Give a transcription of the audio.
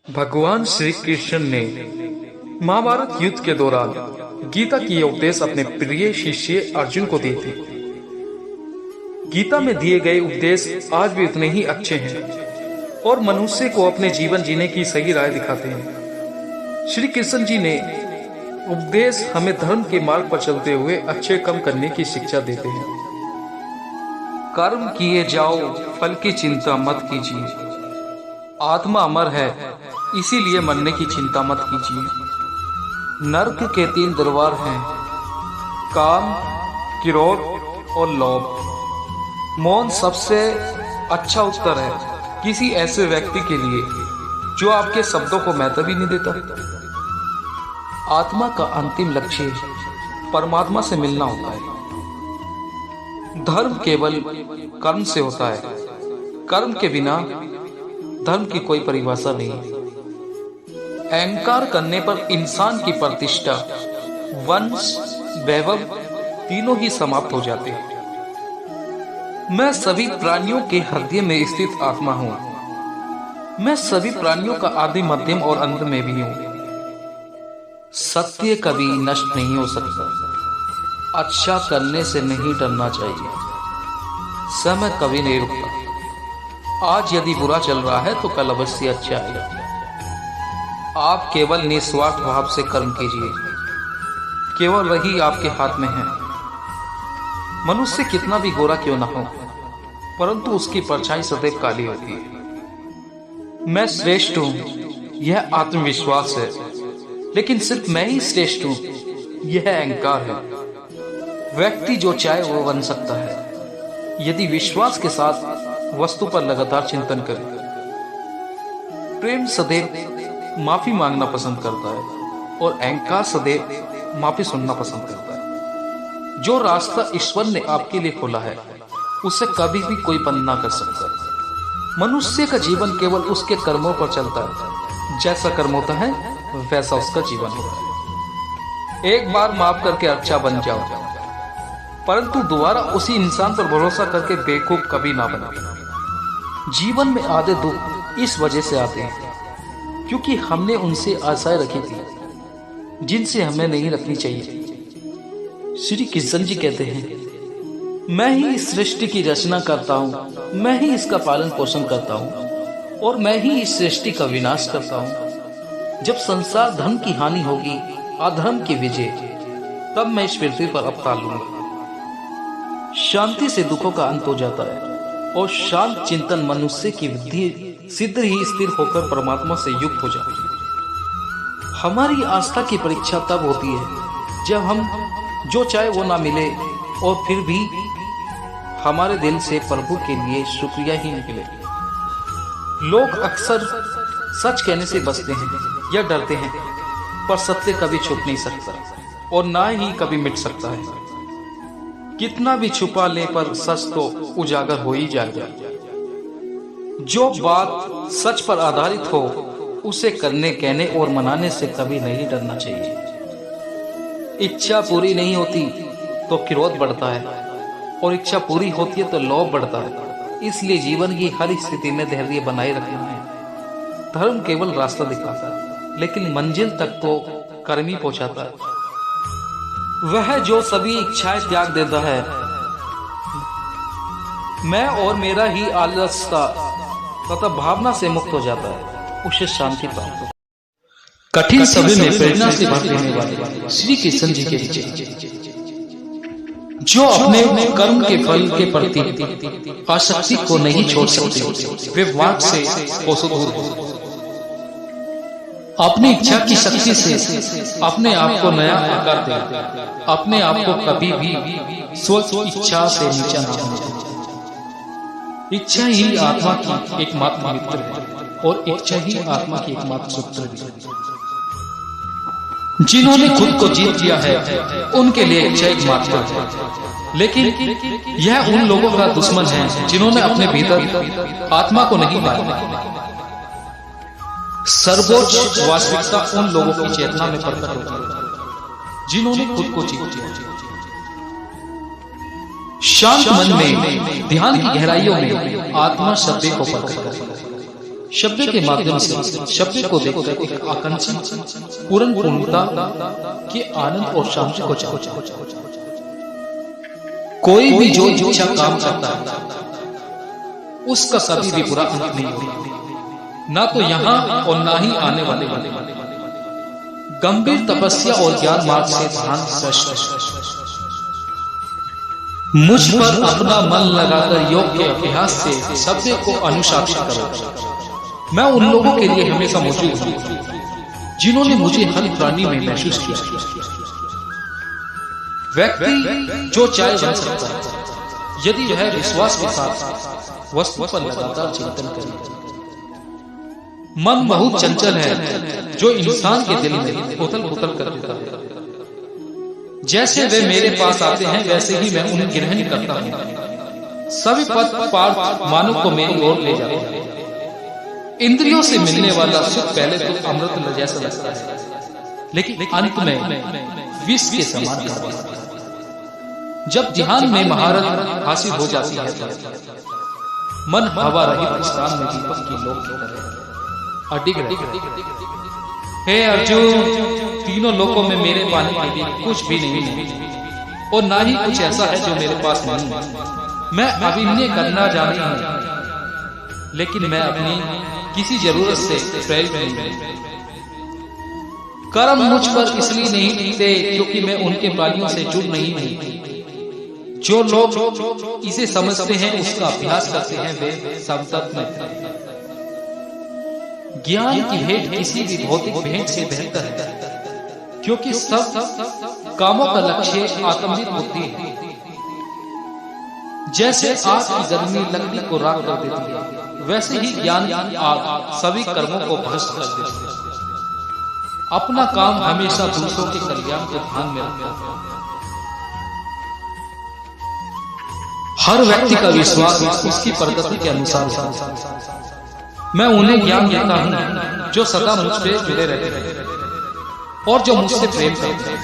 भगवान श्री कृष्ण ने महाभारत युद्ध के दौरान गीता की उपदेश अपने प्रिय शिष्य अर्जुन को दी थी। गीता में दिए गए उपदेश आज भी उतने ही अच्छे हैं और मनुष्य को अपने जीवन जीने की सही राह दिखाते हैं। श्री कृष्ण जी ने उपदेश हमें धर्म के मार्ग पर चलते हुए अच्छे कर्म करने की शिक्षा देते हैं। कर्म किए जाओ, फल की चिंता मत कीजिए। आत्मा अमर है, इसीलिए मरने की चिंता मत कीजिए। नरक के 3 दरबार हैं, काम, क्रोध और लोभ। मौन सबसे अच्छा उत्तर है किसी ऐसे व्यक्ति के लिए जो आपके शब्दों को महत्व ही नहीं देता। आत्मा का अंतिम लक्ष्य परमात्मा से मिलना होता है। धर्म केवल कर्म से होता है। कर्म के बिना धर्म की कोई परिभाषा नहीं। अहंकार करने पर इंसान की प्रतिष्ठा, वंश, वैभव तीनों ही समाप्त हो जाते हैं। मैं सभी प्राणियों के हृदय में स्थित आत्मा हूं। मैं सभी प्राणियों का आदि, मध्यम और अंत में भी हूं। सत्य कभी नष्ट नहीं हो सकता। अच्छा करने से नहीं डरना चाहिए। समय कभी नहीं रुकता। आज यदि बुरा चल रहा है तो कल अवश्य अच्छा आएगा। आप केवल निस्वार्थ भाव से कर्म कीजिए, केवल वही आपके हाथ में है। मनुष्य कितना भी गोरा क्यों ना हो, परंतु उसकी परछाई सदैव काली होती है। मैं श्रेष्ठ हूं, यह आत्मविश्वास है, लेकिन सिर्फ मैं ही श्रेष्ठ हूं, यह अहंकार है। व्यक्ति जो चाहे वो बन सकता है यदि विश्वास के साथ वस्तु पर लगातार चिंतन करे। प्रेम सदैव माफी मांगना पसंद करता है और अहंकार सदैव माफी सुनना पसंद करता है। जो रास्ता ईश्वर ने आपके लिए खोला है उसे कभी भी कोई बंद ना कर सकता। मनुष्य का जीवन केवल उसके कर्मों पर चलता है। जैसा कर्म होता है वैसा उसका जीवन होता है। एक बार माफ करके अच्छा बन जाओ, परंतु दोबारा उसी इंसान पर भरोसा करके बेवकूफ कभी ना बना। जीवन में आधे दुख इस वजह से आते हैं क्योंकि हमने उनसे आशाएं रखी थी जिनसे हमें नहीं रखनी चाहिए। श्री कृष्ण जी कहते हैं, मैं ही इस सृष्टि की रचना करता हूं, मैं ही इसका पालन पोषण करता हूं और मैं ही इस सृष्टि का विनाश करता हूं। जब संसार धर्म की हानि होगी, अधर्म की विजय, तब मैं इस पृथ्वी पर अवतार लूंगा। शांति से दुखों का अंत हो जाता है और शांत चिंतन मनुष्य की वृद्धि सिद्ध ही स्थिर होकर परमात्मा से युक्त हो जाती है। हमारी आस्था की परीक्षा तब होती है जब हम जो चाहे वो ना मिले और फिर भी हमारे दिल से प्रभु के लिए शुक्रिया ही निकले। लोग अक्सर सच कहने से बचते हैं या डरते हैं, पर सत्य कभी छुप नहीं सकता और ना ही कभी मिट सकता है। कितना भी छुपा ले पर सच तो उजागर हो ही जाएगा। जो बात सच पर आधारित हो उसे करने, कहने और मनाने से कभी नहीं डरना चाहिए। इच्छा पूरी नहीं होती तो क्रोध बढ़ता है और इच्छा पूरी होती है तो लोभ बढ़ता है। इसलिए जीवन की हर स्थिति में धैर्य बनाए रखना है। धर्म केवल रास्ता दिखाता है, लेकिन मंजिल तक तो कर्म ही पहुंचाता है। वह जो सभी इच्छाएं त्याग देता है, मैं और मेरा ही आलस्यता तथा भावना से मुक्त हो जाता है, उसे शांति प्राप्त होती है। कठिन समय में प्रेरणा से भर देने वाले श्री कृष्ण जी के विचार, जो अपने कर्म के फल के प्रति आसक्ति को नहीं छोड़ सकते, वे वाक से कोसों दूर हो। अपनी इच्छा की शक्ति से अपने आप को नया आकार दे। अपने आप को कभी भी स्वच्छ इच्छा से नीचा न समझें। इच्छा ही आत्मा की एकमात्र मित्र है और इच्छा ही आत्मा की एकमात्र शत्रु है। जिन्होंने खुद को जीत लिया है उनके लिए इच्छा एकमात्र है, लेकिन यह उन लोगों का दुश्मन है जिन्होंने अपने भीतर आत्मा को नहीं पाया। सर्वोच्च वास्तविकता उन लोगों की चेतना में प्रकट होती है जिन्होंने खुद को जीत लिया। शांत मन में ध्यान की गहराइयों में आत्मा शब्द को प्रकट करें। शब्द के माध्यम से शब्द को देखकर एक आकांक्षी पूर्णता के आनंद और शांति को चाहता। कोई भी जो इच्छा काम करता है उसका कभी भी बुरा अंत नहीं होता, ना तो यहाँ और ना ही आने वाले गंभीर तपस्या और ज्ञान मार्ग से ध्यान श्रेष्ठ। मुझ पर अपना मन लगाकर योग के अभ्यास से शब्द को अनुशासित करो। मैं उन लोगों के लिए हमेशा मौजूद हूं जिन्होंने मुझे हर प्राणी में महसूस किया। व्यक्ति जो चाहे बन सकता है यदि वह विश्वास के साथ वस्तु पर लगातार चिंतन करे। मन बहुत चंचल है जो इंसान के दिल में उथल पुथल कर देता है। जैसे वे मेरे पास आते हैं वैसे ही मैं उन्हें ग्रहण करता हूं। सभी पद पार्थ मानव को मेरी ओर ले जाते हैं। इंद्रियों से मिलने वाला सुख पहले तो अमृत जैसा लगता है, लेकिन अंत में विष के समान है। जब ध्यान में महारत हासिल हो जाती है तो मन हवा रहित स्थान में दीपक की लोक की तरह अडिग रहता है। हे अर्जुन, तीनों लोकों में मेरे पाने के लिए कुछ भी नहीं है और ना ही कुछ ऐसा है जो मेरे पास नहीं है। मैं अभिनय करना जानता हूं, लेकिन मैं अपनी किसी जरूरत से प्रेरित नहीं हूं। कर्म मुझ पर इसलिए नहीं टिकते क्योंकि मैं उनके प्राणियों से जुड़ नहीं हूं। जो लोग इसे समझते हैं उसका अभ्यास करते हैं वे संतत में। ज्ञान की भेंट किसी भी भौतिक भेंट से बेहतर है क्योंकि सब कामों का लक्ष्य आत्मनिर्भर बुद्धि है। जैसे आग की गर्मी लकड़ी को राख कर देती है, वैसे ही ज्ञान की आग सभी कर्मों को भस्म कर देती है। अपना काम हमेशा दूसरों के कल्याण को ध्यान में रखना है। हर व्यक्ति का विश्वास उसकी प्रगति के अनुसार है। मैं उन्हें ज्ञान देता हूं जो सदा मुझसे जुड़े रहते हैं और जो मुझसे प्रेम करते हैं।